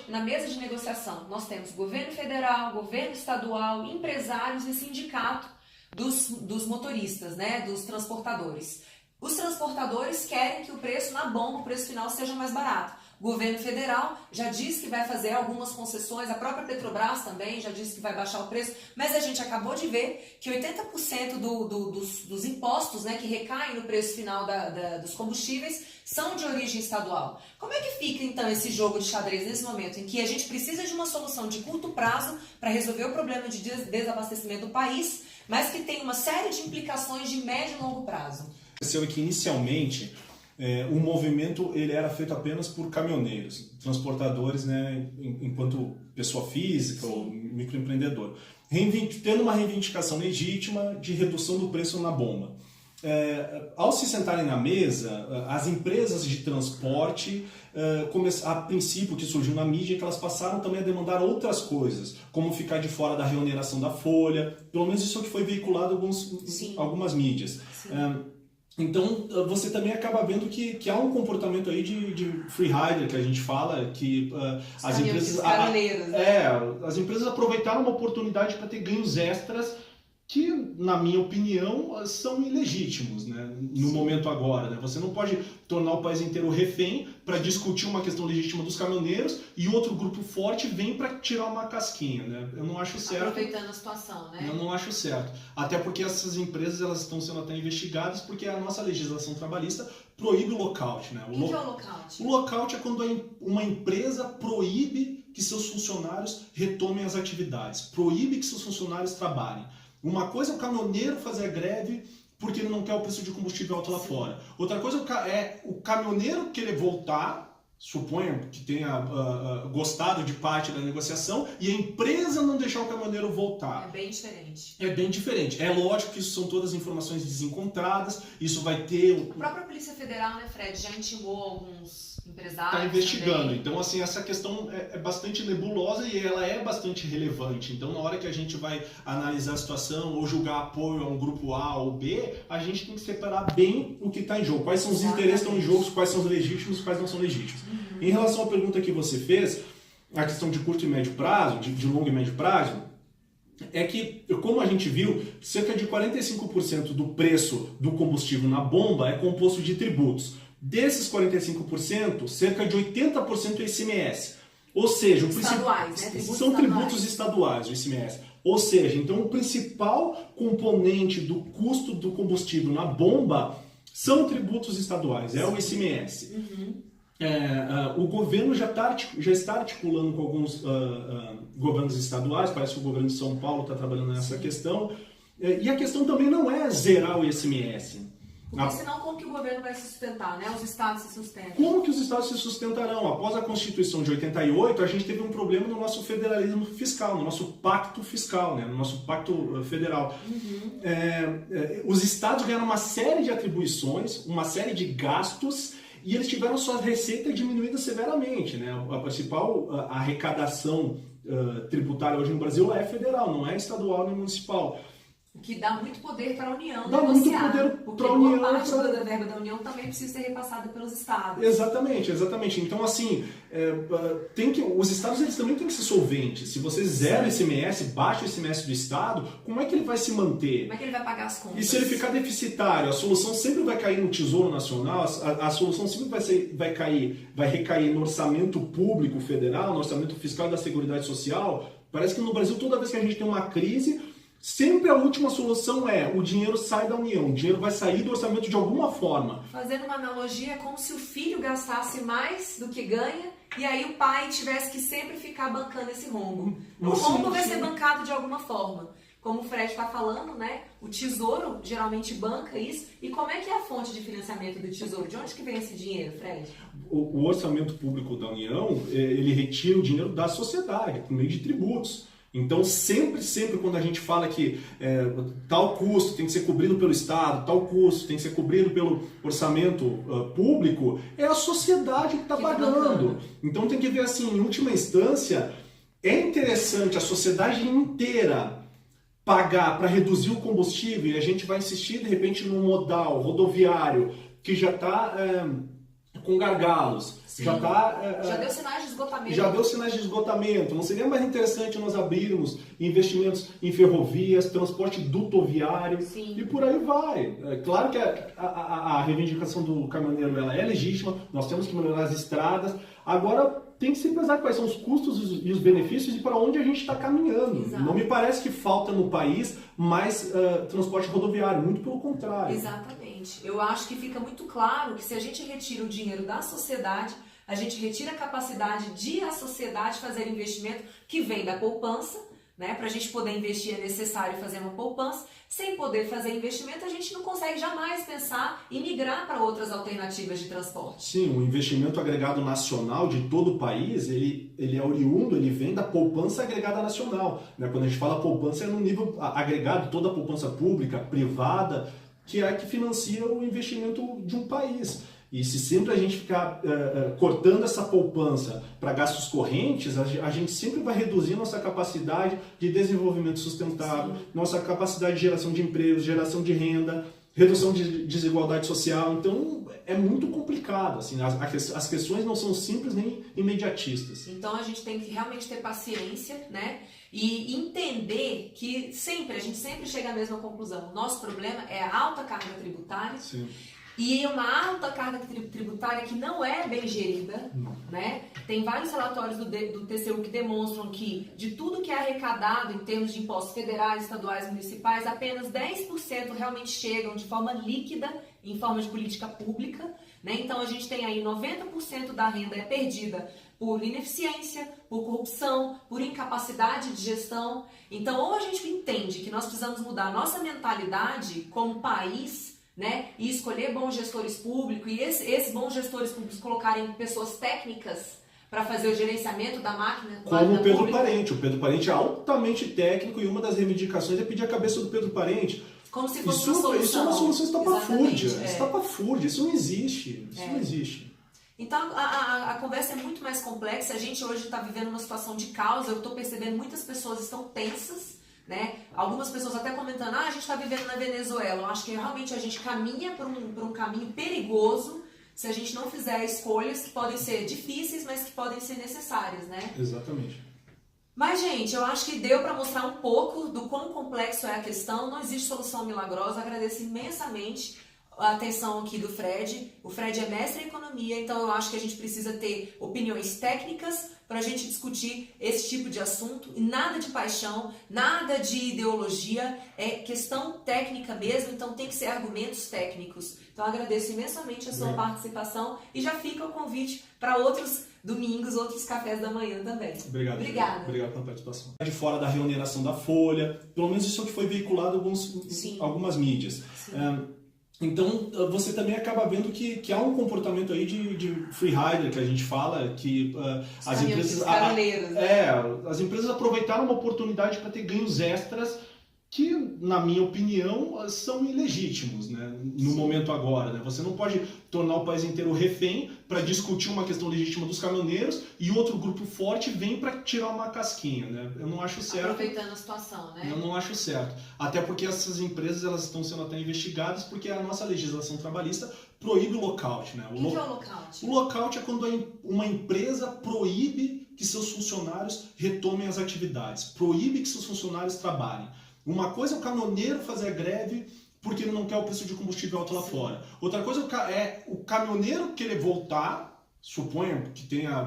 na mesa de negociação, nós temos governo federal, governo estadual, empresários e sindicato dos motoristas, né, dos transportadores. Os transportadores querem que o preço na bomba, o preço final, seja mais barato. O governo federal já disse que vai fazer algumas concessões, a própria Petrobras também já disse que vai baixar o preço, mas a gente acabou de ver que 80% dos impostos, né, que recaem no preço final dos combustíveis são de origem estadual. Como é que fica então esse jogo de xadrez nesse momento em que a gente precisa de uma solução de curto prazo para resolver o problema de desabastecimento do país, mas que tem uma série de implicações de médio e longo prazo? Aconteceu que inicialmente o movimento ele era feito apenas por caminhoneiros, transportadores, né, enquanto pessoa física ou microempreendedor, tendo uma reivindicação legítima de redução do preço na bomba. Ao se sentarem na mesa, as empresas de transporte, a princípio que surgiu na mídia, que elas passaram também a demandar outras coisas, como ficar de fora da reoneração da folha, pelo menos isso que foi veiculado em algumas mídias. Então, você também acaba vendo que há um comportamento aí de free rider, que a gente fala, que as empresas... as empresas aproveitaram uma oportunidade para ter ganhos extras que, na minha opinião, são ilegítimos, né, no momento agora. Né? Você não pode tornar o país inteiro refém para discutir uma questão legítima dos caminhoneiros e outro grupo forte vem para tirar uma casquinha. Né? Eu não acho certo. Aproveitando a situação, né? Eu não acho certo. Até porque essas empresas elas estão sendo até investigadas porque a nossa legislação trabalhista proíbe o lockout. Né? O que é o lockout? O lockout é quando uma empresa proíbe que seus funcionários retomem as atividades, proíbe que seus funcionários trabalhem. Uma coisa é o caminhoneiro fazer a greve porque ele não quer o preço de combustível alto lá fora. Outra coisa é o caminhoneiro querer voltar, suponha que tenha gostado de parte da negociação, e a empresa não deixar o caminhoneiro voltar. É bem diferente. É bem diferente. É lógico que isso são todas informações desencontradas, isso vai ter... A própria Polícia Federal, né, Fred, já intimou alguns empresários. Está investigando. Também. Então, assim, essa questão é bastante nebulosa e ela é bastante relevante. Então, na hora que a gente vai analisar a situação ou julgar apoio a um grupo A ou B, a gente tem que separar bem o que está em jogo. Quais são os interesses que estão em jogo, quais são os legítimos e quais não são legítimos. Em relação à pergunta que você fez, a questão de curto e médio prazo, de longo e médio prazo, é que, como a gente viu, cerca de 45% do preço do combustível na bomba é composto de tributos. Desses 45%, cerca de 80% é ICMS. Ou seja, estaduais, né? São tributos estaduais, o ICMS. Ou seja, então o principal componente do custo do combustível na bomba são tributos estaduais, é o ICMS. O governo já está articulando com alguns governos estaduais, parece que o governo de São Paulo está trabalhando nessa questão. E a questão também não é zerar o ICMS. Porque senão como que o governo vai se sustentar, né? Os estados se sustentam. Como que os estados se sustentarão? Após a Constituição de 88, a gente teve um problema no nosso federalismo fiscal, no nosso pacto fiscal, né? No nosso pacto federal. Os estados ganharam uma série de atribuições, uma série de gastos, e eles tiveram sua receita diminuída severamente. Né? A principal arrecadação tributária hoje no Brasil é federal, não é estadual nem municipal. O que dá muito poder para a União dá negociar. Muito poder porque para a União. Boa parte da verba da União também precisa ser repassada pelos estados. Exatamente. Então, assim, os estados eles também têm que ser solventes. Se você zera o ICMS, baixa o ICMS do estado, como é que ele vai se manter? Como é que ele vai pagar as contas? E se ele ficar deficitário, a solução sempre vai cair no Tesouro Nacional, a solução sempre vai recair no orçamento público federal, no orçamento fiscal da Seguridade Social. Parece que no Brasil, toda vez que a gente tem uma crise, sempre a última solução é o dinheiro sai da União, o dinheiro vai sair do orçamento de alguma forma. Fazendo uma analogia, é como se o filho gastasse mais do que ganha e aí o pai tivesse que sempre ficar bancando esse rombo. O rombo vai ser bancado de alguma forma. Como o Fred está falando, né? O Tesouro geralmente banca isso. E como é que é a fonte de financiamento do Tesouro? De onde que vem esse dinheiro, Fred? O orçamento público da União, ele retira o dinheiro da sociedade, por meio de tributos. Então, sempre quando a gente fala que tal custo tem que ser cobrido pelo Estado, tal custo tem que ser cobrido pelo orçamento público, é a sociedade que está pagando. Então, tem que ver assim, em última instância, é interessante a sociedade inteira pagar para reduzir o combustível e a gente vai insistir, de repente, num modal rodoviário que já está com gargalos, Sim. já está... já deu sinais de esgotamento. Já deu sinais de esgotamento. Não seria mais interessante nós abrirmos investimentos em ferrovias, transporte dutoviário, Sim. e por aí vai. É claro que a reivindicação do caminhoneiro ela é legítima, nós temos que melhorar as estradas. Agora tem que se pesar quais são os custos e os benefícios e para onde a gente está caminhando. Exato. Não me parece que falta no país mais transporte rodoviário, muito pelo contrário. Exatamente. Eu acho que fica muito claro que se a gente retira o dinheiro da sociedade, a gente retira a capacidade de a sociedade fazer investimento que vem da poupança, né? Para a gente poder investir é necessário fazer uma poupança. Sem poder fazer investimento, a gente não consegue jamais pensar em migrar para outras alternativas de transporte. Sim, o investimento agregado nacional de todo o país, ele é oriundo, ele vem da poupança agregada nacional. Né? Quando a gente fala poupança, é no nível agregado, toda a poupança pública, privada, que é a que financia o investimento de um país. E se sempre a gente ficar cortando essa poupança para gastos correntes, a gente sempre vai reduzir nossa capacidade de desenvolvimento sustentável, Sim. nossa capacidade de geração de empregos, geração de renda, redução de desigualdade social. Então é muito complicado. Assim, as questões não são simples nem imediatistas. Então a gente tem que realmente ter paciência, né? E entender que a gente sempre chega à mesma conclusão. O nosso problema é a alta carga tributária. Sim. E uma alta carga tributária que não é bem gerida, né? Tem vários relatórios do TCU que demonstram que de tudo que é arrecadado em termos de impostos federais, estaduais, municipais, apenas 10% realmente chegam de forma líquida, em forma de política pública, né? Então a gente tem aí 90% da renda é perdida por ineficiência, por corrupção, por incapacidade de gestão. Então ou a gente entende que nós precisamos mudar a nossa mentalidade como país, né? E escolher bons gestores públicos e esses bons gestores públicos colocarem pessoas técnicas para fazer o gerenciamento da máquina. Como o Pedro Parente. O Pedro Parente é altamente técnico e uma das reivindicações é pedir a cabeça do Pedro Parente. Como se fosse uma solução. Isso é uma solução estapafúrdia. Exatamente, Estapafúrdia. Isso não existe. Isso não existe. Então a conversa é muito mais complexa. A gente hoje está vivendo uma situação de caos. Eu estou percebendo muitas pessoas estão tensas. Né? Algumas pessoas até comentando, a gente está vivendo na Venezuela. Eu acho que realmente a gente caminha por um caminho perigoso se a gente não fizer escolhas que podem ser difíceis, mas que podem ser necessárias, né? Exatamente. Mas, gente, eu acho que deu para mostrar um pouco do quão complexo é a questão. Não existe solução milagrosa. Agradeço imensamente a atenção aqui do Fred. O Fred é mestre em economia, então eu acho que a gente precisa ter opiniões técnicas para a gente discutir esse tipo de assunto. E nada de paixão, nada de ideologia, é questão técnica mesmo, então tem que ser argumentos técnicos. Então eu agradeço imensamente a sua participação e já fica o convite para outros domingos, outros cafés da manhã também. Obrigado. Obrigada. Obrigado pela participação. De fora da remuneração da Folha, pelo menos isso é o que foi veiculado em algumas mídias. Então, você também acaba vendo que há um comportamento aí de free rider, que a gente fala, que as empresas... as empresas aproveitaram uma oportunidade para ter ganhos extras que, na minha opinião, são ilegítimos, né? No momento agora. Né? Você não pode tornar o país inteiro refém para discutir uma questão legítima dos caminhoneiros e outro grupo forte vem para tirar uma casquinha. Né? Eu não acho certo. Aproveitando a situação, né? Eu não acho certo. Até porque essas empresas elas estão sendo até investigadas porque a nossa legislação trabalhista proíbe o lockout. Né? O que é o lockout? O lockout é quando uma empresa proíbe que seus funcionários retomem as atividades, proíbe que seus funcionários trabalhem. Uma coisa é o caminhoneiro fazer a greve porque ele não quer o preço de combustível alto lá fora. Outra coisa é o caminhoneiro querer voltar, suponha que tenha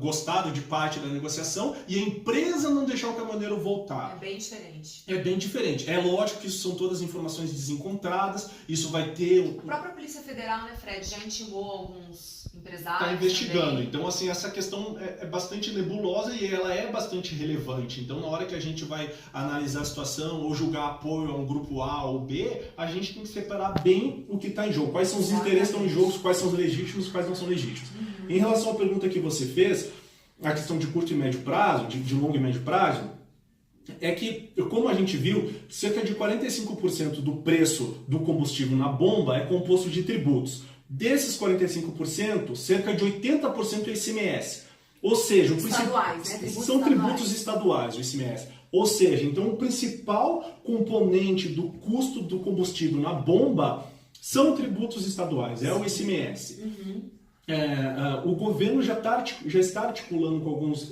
gostado de parte da negociação, e a empresa não deixar o caminhoneiro voltar. É bem diferente. É bem diferente. É lógico que isso são todas informações desencontradas, isso vai ter... A própria Polícia Federal, né, Fred, já intimou alguns empresários. Está investigando. Também. Então, assim, essa questão é bastante nebulosa e ela é bastante relevante. Então, na hora que a gente vai analisar a situação ou julgar apoio a um grupo A ou B, a gente tem que separar bem o que está em jogo. Quais são os interesses que estão em jogo, quais são os legítimos, quais não são legítimos. Em relação à pergunta que você fez, a questão de curto e médio prazo, de longo e médio prazo, é que, como a gente viu, cerca de 45% do preço do combustível na bomba é composto de tributos. Desses 45%, cerca de 80% é ICMS. Ou seja, estaduais, né? São tributos estaduais, o ICMS. Ou seja, então o principal componente do custo do combustível na bomba são tributos estaduais, é o ICMS. o governo já está articulando com alguns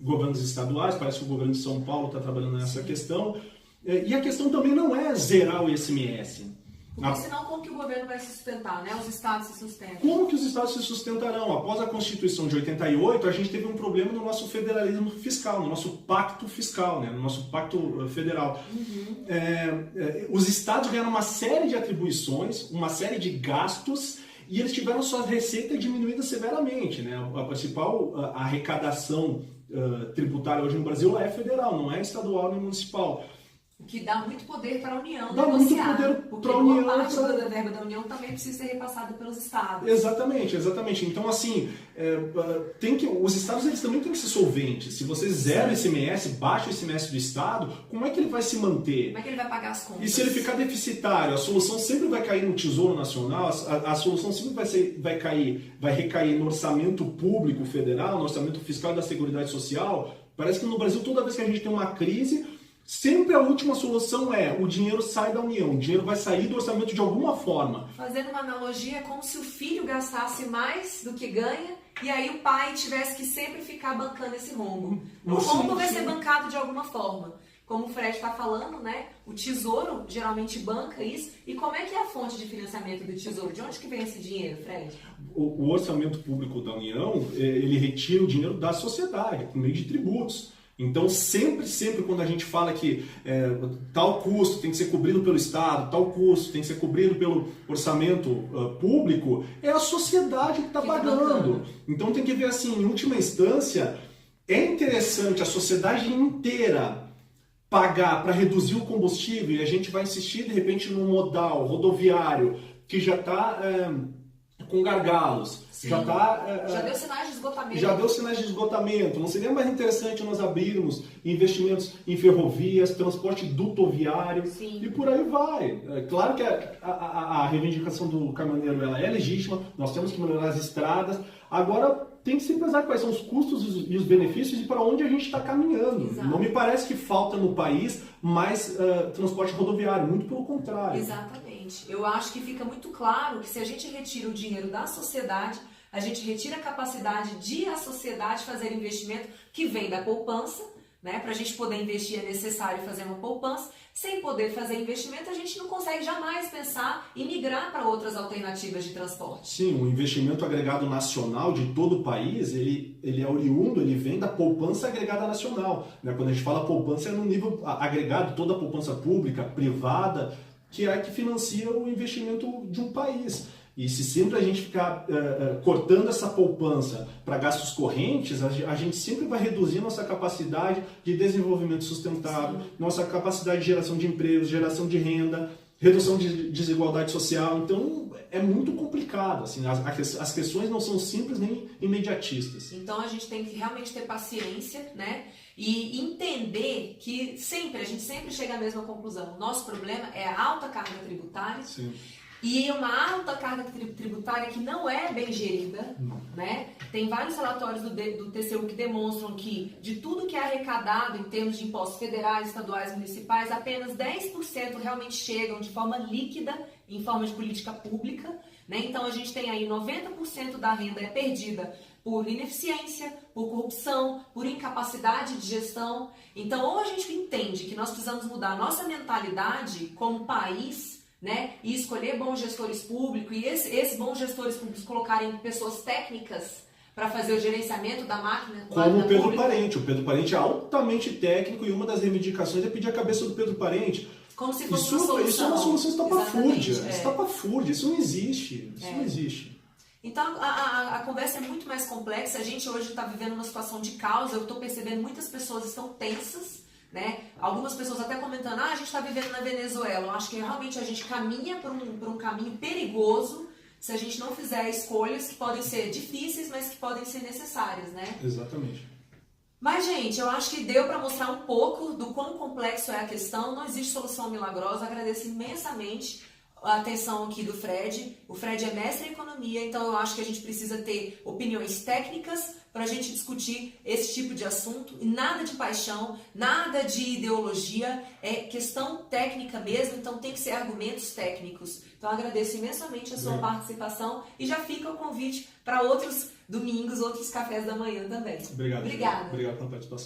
governos estaduais, parece que o governo de São Paulo está trabalhando nessa questão, e a questão também não é zerar o ICMS. Porque senão como que o governo vai se sustentar, né? Os estados se sustentam. Como que os estados se sustentarão? Após a Constituição de 88, a gente teve um problema no nosso federalismo fiscal, no nosso pacto fiscal, né? No nosso pacto federal. Os estados ganharam uma série de atribuições, uma série de gastos, e eles tiveram sua receita diminuída severamente, né? A principal arrecadação tributária hoje no Brasil é federal, não é estadual nem municipal. O que dá muito poder para a União dá negociar. Muito poder porque para a União. Boa parte da verba da União também precisa ser repassada pelos estados. Exatamente. Então, assim, os estados eles também têm que ser solventes. Se você zera o ICMS, baixa o ICMS do estado, como é que ele vai se manter? Como é que ele vai pagar as contas? E se ele ficar deficitário, a solução sempre vai cair no Tesouro Nacional, a solução sempre vai recair no orçamento público federal, no orçamento fiscal da Seguridade Social. Parece que no Brasil, toda vez que a gente tem uma crise, sempre a última solução é o dinheiro sai da União, o dinheiro vai sair do orçamento de alguma forma. Fazendo uma analogia, é como se o filho gastasse mais do que ganha e aí o pai tivesse que sempre ficar bancando esse rombo. O rombo vai ser bancado de alguma forma. Como o Fred está falando, né? O Tesouro geralmente banca isso. E como é que é a fonte de financiamento do Tesouro? De onde que vem esse dinheiro, Fred? O orçamento público da União, ele retira o dinheiro da sociedade, por meio de tributos. Então, sempre quando a gente fala que tal custo tem que ser cobrido pelo Estado, tal custo tem que ser cobrido pelo orçamento público, é a sociedade que está pagando. Então, tem que ver assim, em última instância, é interessante a sociedade inteira pagar para reduzir o combustível e a gente vai insistir, de repente, no modal rodoviário que já está com gargalos. Já deu sinais de esgotamento. Já deu sinais de esgotamento. Não seria mais interessante nós abrirmos investimentos em ferrovias, transporte dutoviário e por aí vai. É claro que a reivindicação do caminhoneiro ela é legítima, nós temos que melhorar as estradas. Agora tem que se pensar quais são os custos e os benefícios e para onde a gente está caminhando. Exato. Não me parece que falta no país mais transporte rodoviário, muito pelo contrário. Exatamente. Eu acho que fica muito claro que se a gente retira o dinheiro da sociedade, a gente retira a capacidade de a sociedade fazer investimento que vem da poupança, né? Para a gente poder investir é necessário fazer uma poupança. Sem poder fazer investimento, a gente não consegue jamais pensar em migrar para outras alternativas de transporte. Sim, o investimento agregado nacional de todo o país, ele é oriundo, ele vem da poupança agregada nacional. Né? Quando a gente fala poupança, é no nível agregado, toda a poupança pública, privada, que é a que financia o investimento de um país. E se sempre a gente ficar cortando essa poupança para gastos correntes, a gente sempre vai reduzir nossa capacidade de desenvolvimento sustentável, nossa capacidade de geração de empregos, geração de renda, redução de desigualdade social. Então, é muito complicado. Assim, as questões não são simples nem imediatistas. Então, a gente tem que realmente ter paciência, né? E entender que a gente sempre chega à mesma conclusão. O nosso problema é a alta carga tributária. Sim. E uma alta carga tributária que não é bem gerida, né? Tem vários relatórios do TCU que demonstram que de tudo que é arrecadado em termos de impostos federais, estaduais, municipais, apenas 10% realmente chegam de forma líquida, em forma de política pública, né? Então a gente tem aí 90% da renda é perdida por ineficiência, por corrupção, por incapacidade de gestão. Então ou a gente entende que nós precisamos mudar a nossa mentalidade como país, né? E escolher bons gestores públicos e esses bons gestores públicos colocarem pessoas técnicas para fazer o gerenciamento da máquina. Como o Pedro Parente. O Pedro Parente é altamente técnico e uma das reivindicações é pedir a cabeça do Pedro Parente. Como se fosse uma solução. Isso é uma solução estapafúrdia. Estapafúrdia. Isso não existe. Isso não existe. Então a conversa é muito mais complexa. A gente hoje está vivendo uma situação de caos. Eu estou percebendo muitas pessoas estão tensas. Né? Algumas pessoas até comentando, a gente está vivendo na Venezuela. Eu acho que realmente a gente caminha por um caminho perigoso se a gente não fizer escolhas que podem ser difíceis, mas que podem ser necessárias, né? Exatamente. Mas, gente, eu acho que deu para mostrar um pouco do quão complexo é a questão. Não existe solução milagrosa. Agradeço imensamente a atenção aqui do Fred. O Fred é mestre em economia, então eu acho que a gente precisa ter opiniões técnicas para a gente discutir esse tipo de assunto. E nada de paixão, nada de ideologia, é questão técnica mesmo, então tem que ser argumentos técnicos. Então agradeço imensamente a sua participação e já fica o convite para outros domingos, outros cafés da manhã também. Obrigado. Obrigada. Obrigado pela participação.